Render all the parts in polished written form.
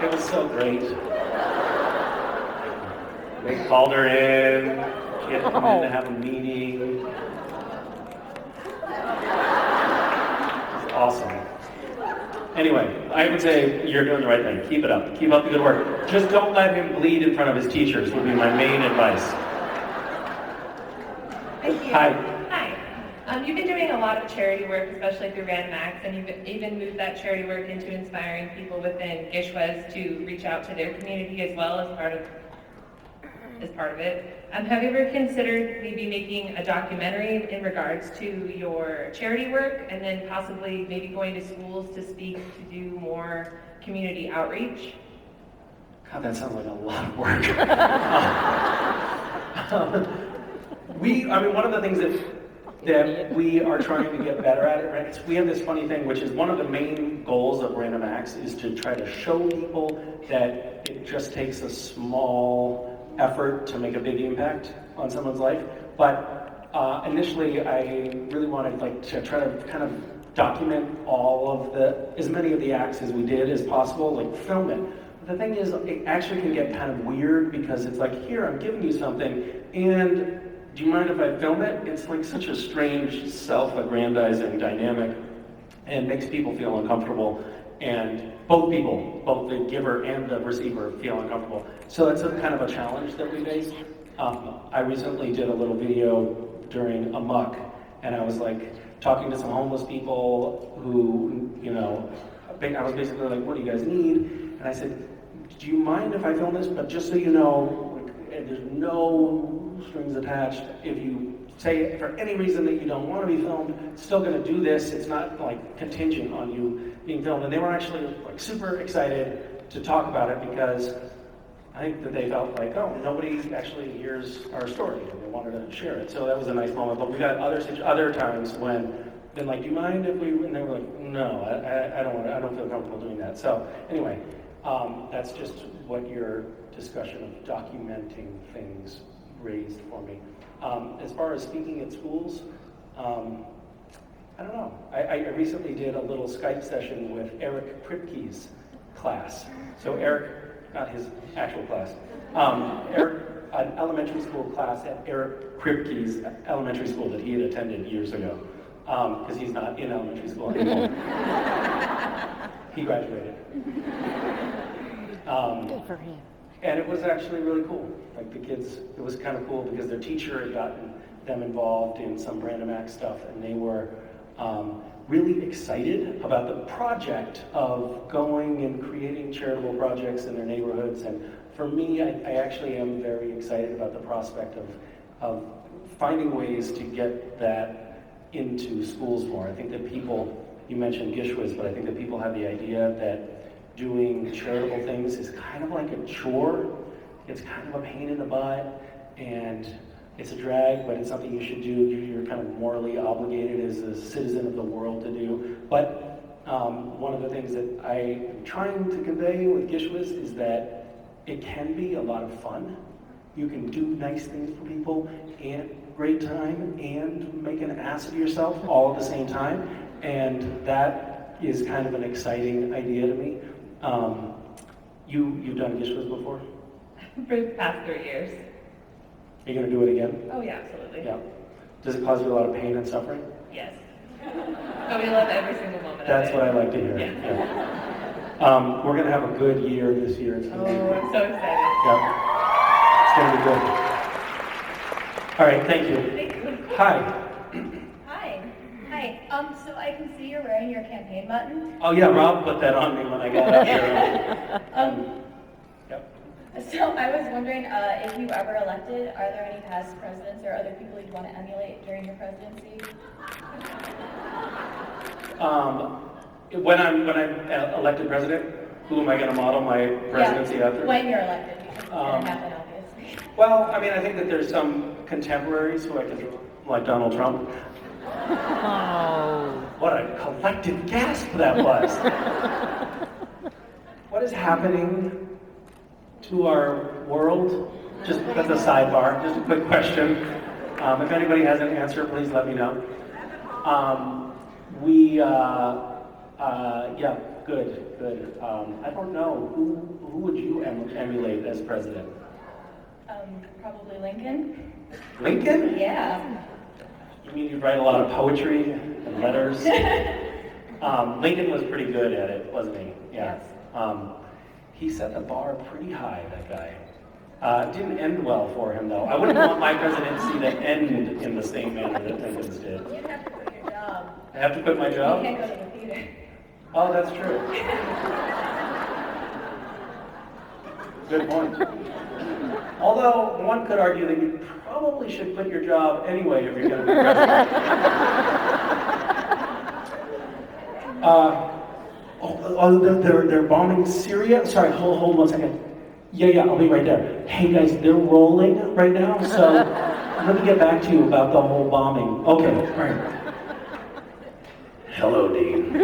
It was so great. They called her in. She had to come in to have a meeting. It was awesome. Anyway, I would say you're doing the right thing. Keep it up. Keep up the good work. Just don't let him bleed in front of his teachers would be my main advice. Thank you. Hi. Hi. You've been doing a lot of charity work, especially through Random Acts, and you've even moved that charity work into inspiring people within Gishwas to reach out to their community as well as part of it. Have you ever considered maybe making a documentary in regards to your charity work, and then possibly maybe going to schools to speak to do more community outreach? God, that sounds like a lot of work. One of the things that we are trying to get better at, right? We have this funny thing, which is one of the main goals of Random Acts is to try to show people that it just takes a small effort to make a big impact on someone's life. But initially, I really wanted to try to kind of document as many of the acts as we did as possible, film it. The thing is, it actually can get kind of weird because it's like, here, I'm giving you something, and do you mind if I film it? It's like such a strange, self-aggrandizing dynamic, and makes people feel uncomfortable, and both the giver and the receiver, feel uncomfortable. So that's kind of a challenge that we face. I recently did a little video during a muck, and I was talking to some homeless people who, I was basically like, what do you guys need? And I said, do you mind if I film this? But just so you know, there's no strings attached. If you say for any reason that you don't want to be filmed, it's still going to do this. It's not contingent on you being filmed. And they were actually super excited to talk about it because I think that they felt nobody actually hears our story, and they wanted to share it. So that was a nice moment. But we got other times when been do you mind if we? And they were like, no, I don't want. I don't feel comfortable doing that. So anyway, that's just what your discussion of documenting things raised for me. As far as speaking at schools, I don't know. I recently did a little Skype session with Eric Kripke's class. So Eric, not his actual class, Eric, an elementary school class at Eric Kripke's elementary school that he had attended years ago, because he's not in elementary school anymore. He graduated. Good for him. And it was actually really cool. The kids, it was kind of cool because their teacher had gotten them involved in some Random Act stuff, and they were really excited about the project of going and creating charitable projects in their neighborhoods. And for me, I actually am very excited about the prospect of finding ways to get that into schools more. I think that people, you mentioned Gishwas, but I think that people have the idea that doing charitable things is kind of like a chore. It's kind of a pain in the butt, and it's a drag, but it's something you should do. You're kind of morally obligated as a citizen of the world to do. But one of the things that I am trying to convey with Gishwas is that it can be a lot of fun. You can do nice things for people and great time and make an ass of yourself all at the same time. And that is kind of an exciting idea to me. You've done Gishwas before? For the past 3 years. Are you going to do it again? Oh yeah, absolutely. Yeah. Does it cause you a lot of pain and suffering? Yes. But we love every single moment That's of it. what I like to hear. Yeah. We're going to have a good year this year. It's going to be Oh, I'm so excited. Yeah. It's going to be good. All right, thank you. Thank you. Hi. Hi. So I can see you're wearing your campaign button. Oh yeah, Rob put that on me when I got up here. Yep. So I was wondering if you ever elected, are there any past presidents or other people you'd want to emulate during your presidency? When I'm elected president, who am I going to model my presidency after? When you're elected, because it's going to happen, obviously. Well, I think that there's some contemporaries who I can, like Donald Trump. Oh. What a collective gasp that was. What is happening to our world? Just as a sidebar, just a quick question. If anybody has an answer, please let me know. good, good. I don't know, who would you emulate as president? Probably Lincoln. Lincoln? Yeah. You mean you'd write a lot of poetry and letters? Lincoln was pretty good at it, wasn't he? Yeah. Yes. He set the bar pretty high, that guy. It didn't end well for him, though. I wouldn't want my presidency to end in the same manner that Lincoln's did. You'd have to quit your job. I have to quit my You job? can't go to the theater. Oh, that's true. Good point. Although, one could argue that you probably should quit your job anyway if you're going to be president. They're bombing Syria? Sorry, hold 1 second. Yeah, I'll be right there. Hey guys, they're rolling right now, so let me get back to you about the whole bombing. Okay, all right. Hello, Dean.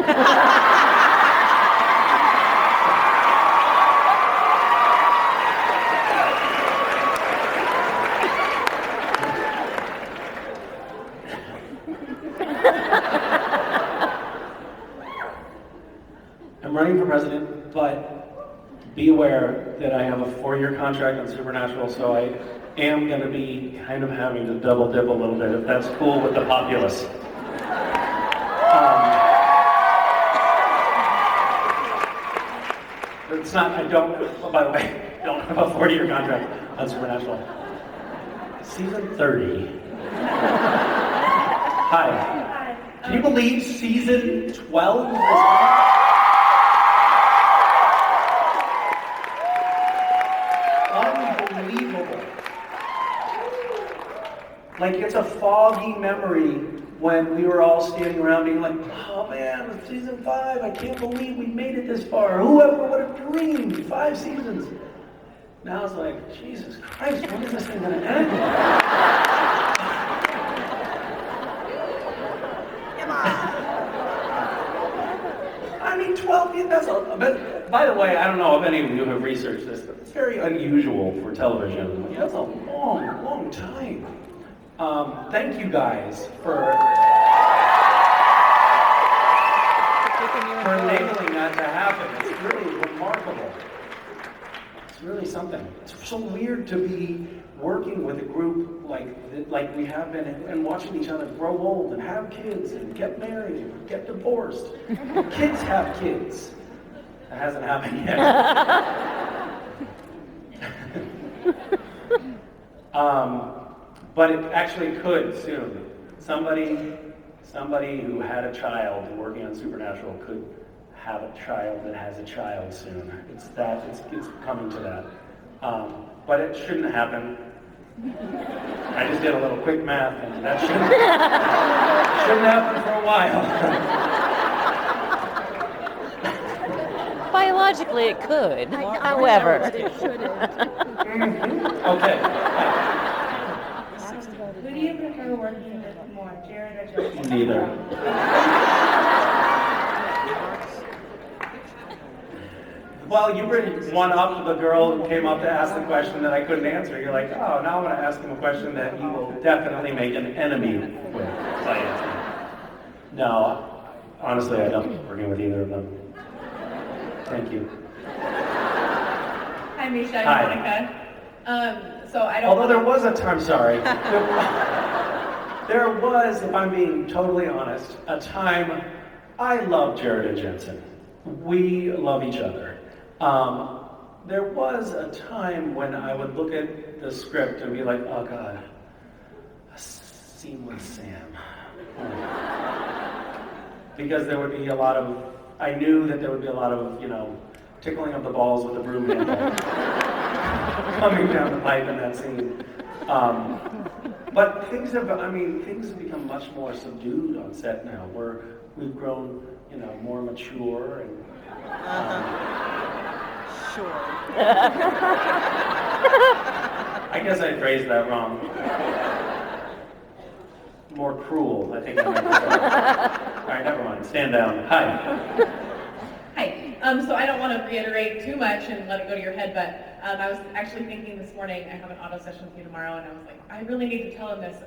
I'm running for president, but be aware that I have a 4-year contract on Supernatural, so I am going to be kind of having to double dip a little bit, if that's cool with the populace. It's not, I don't, by the way, don't have a 40-year contract on Supernatural. Season 30. Hi. Hi. Can you believe season 12 is on? Unbelievable. Like, it's a foggy memory when we were all standing around being like, oh man, it's season 5, I can't believe we made it this far. Whoever would have dreamed 5 seasons? Now it's like, Jesus Christ, when is this thing gonna end? I mean, 12 years, that's a bit. By the way, I don't know if any of you have researched this, but it's very unusual for television. That's a long, long time. Thank you guys for enabling that to happen. It's really remarkable. It's really something. It's so weird to be working with a group like we have been and watching each other grow old and have kids and get married and get divorced. Kids have kids. That hasn't happened yet. But it actually could soon. Somebody who had a child working on Supernatural could have a child that has a child soon. It's coming to that. But it shouldn't happen. I just did a little quick math, and that shouldn't happen for a while. Biologically, it could. However, Okay. Who do you prefer working with more, Jared or Joseph? Neither. Well, you bring one up to the girl who came up to ask the question that I couldn't answer. You're like, oh, now I'm going to ask him a question that he will definitely make an enemy with. By answering. No, honestly, I don't like working with either of them. Thank you. Hi, Misha. Hi. I'm Monica. So I don't. Although there was a time, sorry. There was, if I'm being totally honest, a time I love Jared and Jensen. We love each other. There was a time when I would look at the script and be like, oh God, a scene with Sam. Because there would be a lot of, I knew that there would be a lot of, tickling of the balls with a broom handle coming down the pipe in that scene. But things have become much more subdued on set now. We've grown, more mature and. Sure. I guess I phrased that wrong. More cruel, I think I meant to say. All right, never mind. Stand down. Hi. Hi. So I don't want to reiterate too much and let it go to your head, but I was actually thinking this morning, I have an auto session with you tomorrow, and I was like, I really need to tell him this.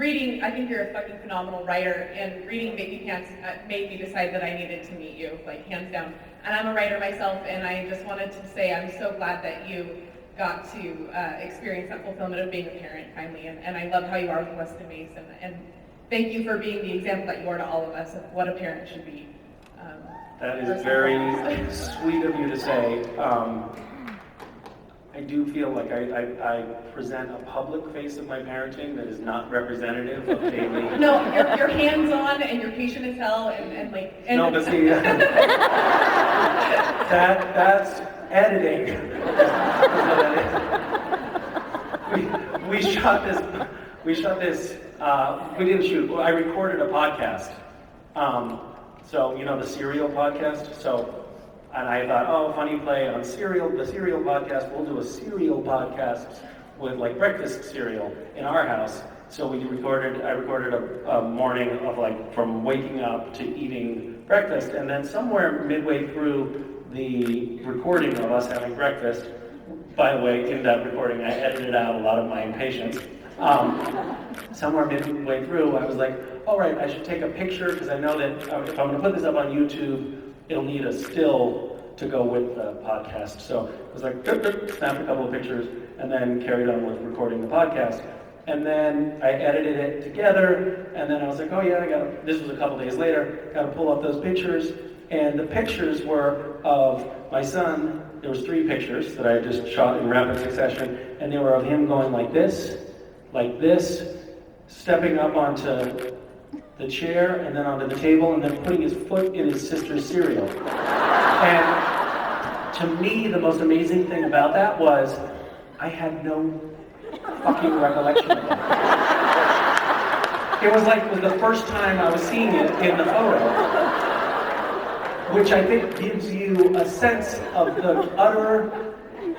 reading, I think you're a fucking phenomenal writer, and reading Baby Pants made me decide that I needed to meet you, like hands down. And I'm a writer myself, and I just wanted to say I'm so glad that you got to experience that fulfillment of being a parent finally, and I love how you are with Weston Mace, and thank you for being the example that you are to all of us of what a parent should be. That is very sweet of you to say. I do feel like I present a public face of my parenting that is not representative of daily. No, you're hands-on and you're patient as hell, and like. And no, but see, that's editing. we shot this. We didn't shoot. Well, I recorded a podcast. So you know the Serial podcast. And I thought, oh, funny play on the Serial podcast. We'll do a cereal podcast with like breakfast cereal in our house. So I recorded a morning of like from waking up to eating breakfast, and then somewhere midway through the recording of us having breakfast, by the way, in that recording I edited out a lot of my impatience. Somewhere midway through, I was like, all right, I should take a picture because I know that if I'm going to put this up on YouTube, it'll need a still to go with the podcast. So I was like, snapped a couple of pictures, and then carried on with recording the podcast. And then I edited it together, and then I was like, oh yeah, this was a couple days later, got to pull up those pictures. And the pictures were of my son. There was 3 pictures that I just shot in rapid succession, and they were of him going like this, stepping up onto the chair and then onto the table and then putting his foot in his sister's cereal. And to me, the most amazing thing about that was I had no fucking recollection of that. It was the first time I was seeing it in the photo, which I think gives you a sense of the utter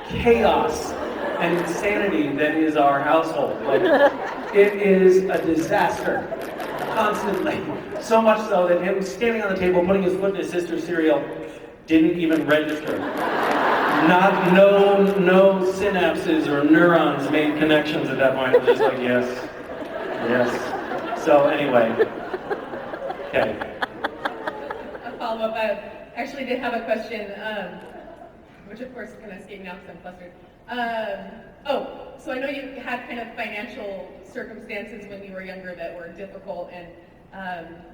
chaos and insanity that is our household. Like, it is a disaster. Constantly. So much so that him standing on the table, putting his foot in his sister's cereal, didn't even register. No synapses or neurons made connections at that point. It was just like, yes. So anyway, okay. A follow-up. I actually did have a question, which of course is going to escape now because I'm flustered. So I know you had kind of financial circumstances when you were younger that were difficult, and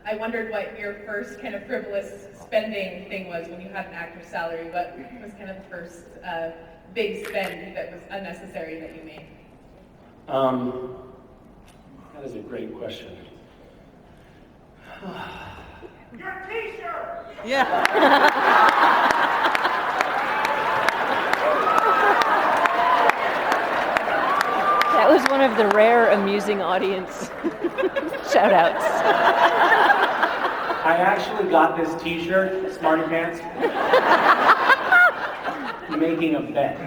I wondered what your first kind of frivolous spending thing was when you had an actor's salary. What was kind of the first big spend that was unnecessary that you made? That is a great question. Your t-shirt! Yeah. That was one of the rare amusing audience shout-outs. I actually got this t-shirt, Smarty Pants, making a bet.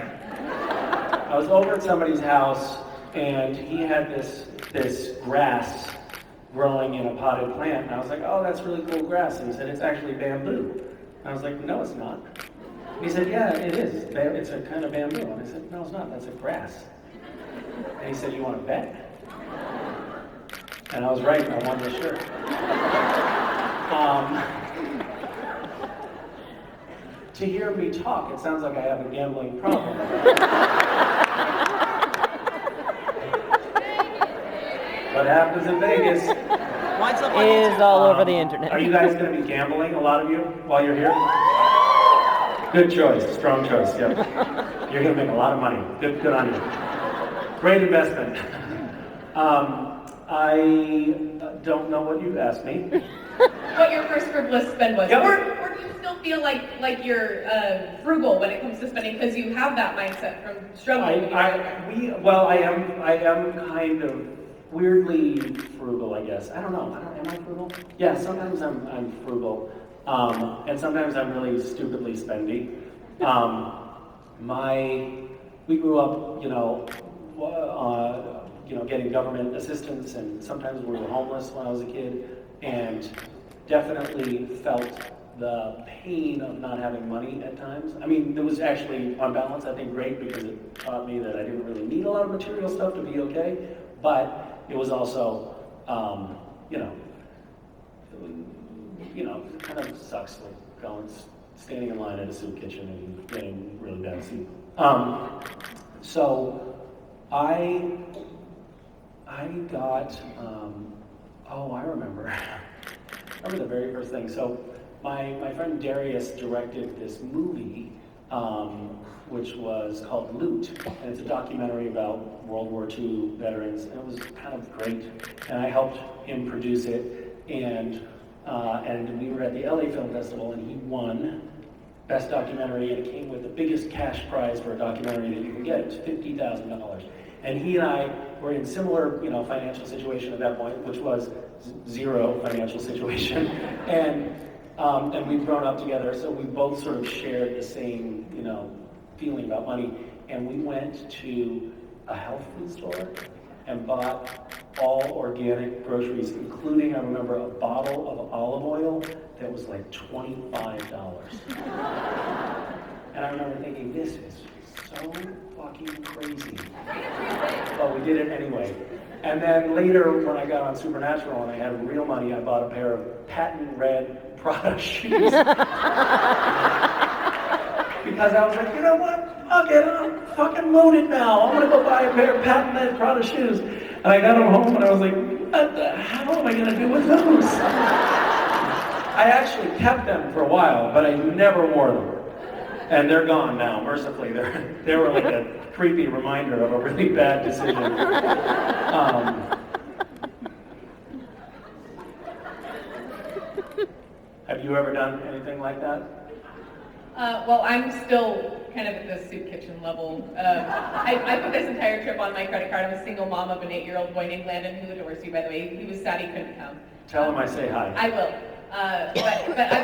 I was over at somebody's house, and he had this grass growing in a potted plant, and I was like, oh, that's really cool grass. And he said, it's actually bamboo. And I was like, no, it's not. And he said, yeah, it is. It's a kind of bamboo. And I said, no, it's not. That's a grass. And he said, you want to bet? And I was right, and I won the shirt. To hear me talk, it sounds like I have a gambling problem. What happens in Vegas is all over the internet. Are you guys going to be gambling, a lot of you, while you're here? Good choice, strong choice, yep. You're going to make a lot of money. Good on you. Great investment. I don't know what you've asked me. What your first frivolous spend was? Yep. Or do you still feel like you're frugal when it comes to spending because you have that mindset from struggling? I am kind of weirdly frugal, I guess. I don't know. Am I frugal? Yeah, sometimes I'm frugal. And sometimes I'm really stupidly spendy. We grew up, getting government assistance, and sometimes we were homeless when I was a kid, and definitely felt the pain of not having money at times. I mean, it was actually, on balance, I think great because it taught me that I didn't really need a lot of material stuff to be okay, but it was also you know, it kind of sucks, like standing in line at a soup kitchen and getting really bad soup. So I got, I remember. I remember the very first thing. So my friend Darius directed this movie, which was called Loot, and it's a documentary about World War II veterans, and it was kind of great. And I helped him produce it, and we were at the LA Film Festival, and he won Best Documentary, and it came with the biggest cash prize for a documentary that you can get. It was $50,000. And he and I were in similar, financial situation at that point, which was zero financial situation. And we've grown up together, so we both sort of shared the same, feeling about money. And we went to a health food store and bought all organic groceries, including, I remember, a bottle of olive oil that was like $25. And I remember thinking, this is so fucking crazy. But we did it anyway. And then later, when I got on Supernatural and I had real money, I bought a pair of patent red Prada shoes. Because I was like, you know what? I'm fucking loaded now. I'm gonna go buy a pair of patent red Prada shoes. And I got them home and I was like, what the hell am I gonna do with those? I actually kept them for a while, but I never wore them. And they're gone now, mercifully. They were like a creepy reminder of a really bad decision. Have you ever done anything like that? Well, I'm still kind of at the soup kitchen level. I put this entire trip on my credit card. I'm a single mom of an 8-year-old boy named Landon, who adores you, by the way. He was sad he couldn't come. Tell him I say hi. I will.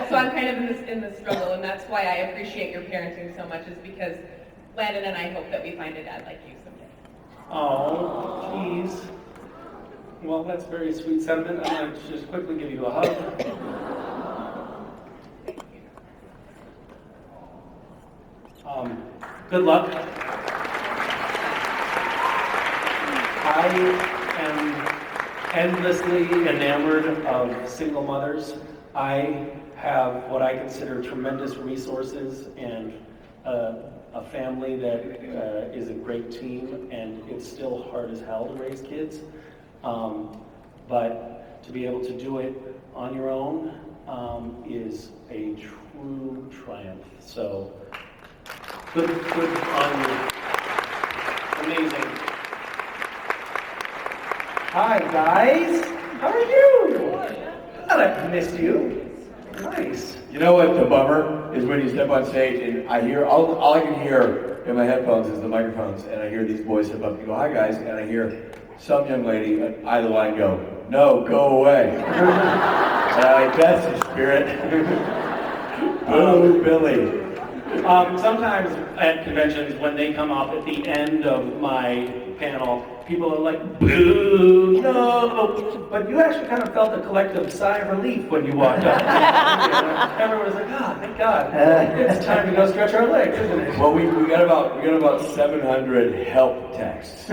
So I'm kind of in the struggle, and that's why I appreciate your parenting so much, is because Landon and I hope that we find a dad like you someday. Oh, please. Well, that's very sweet sentiment. I'm going to just quickly give you a hug. Good luck. I am endlessly enamored of single mothers. I have what I consider tremendous resources and a family that is a great team, and it's still hard as hell to raise kids. But to be able to do it on your own is a true triumph. So, good on you. Amazing. Hi guys, how are you? God, I've missed you. Nice. You know what the bummer is when you step on stage and I hear, all I can hear in my headphones is the microphones, and I hear these boys step up and go, hi guys, and I hear some young lady at either line go, no, go away. And I'm like, that's the spirit. Oh, Billy. Sometimes at conventions, when they come up at the end of my panel, people are like, boo, no. But you actually kind of felt a collective sigh of relief when you walked up. Everyone was like, thank God. It's time to go stretch our legs, isn't it? Well, we got about 700 help texts.